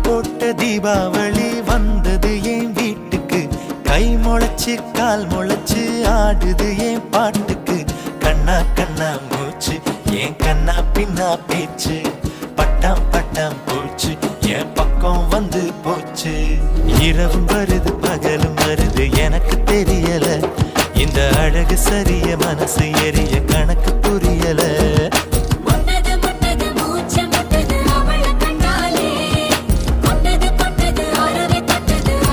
போட்ட தீபாவளி வந்தது என் வீட்டுக்கு. கை முளைச்சு கால் முளைச்சு ஆடுது என் பாட்டுக்கு. கண்ணா கண்ணா மூச்சு என் கண்ணா பின்னா பேச்சு. பட்டாம் பட்டாம் போச்சு என் பக்கம் வந்து போச்சு. இரவும் வருது பகலும் வருது எனக்கு தெரியல. இந்த அழகு சரிய மனசு எரிய கணக்கு புரியல.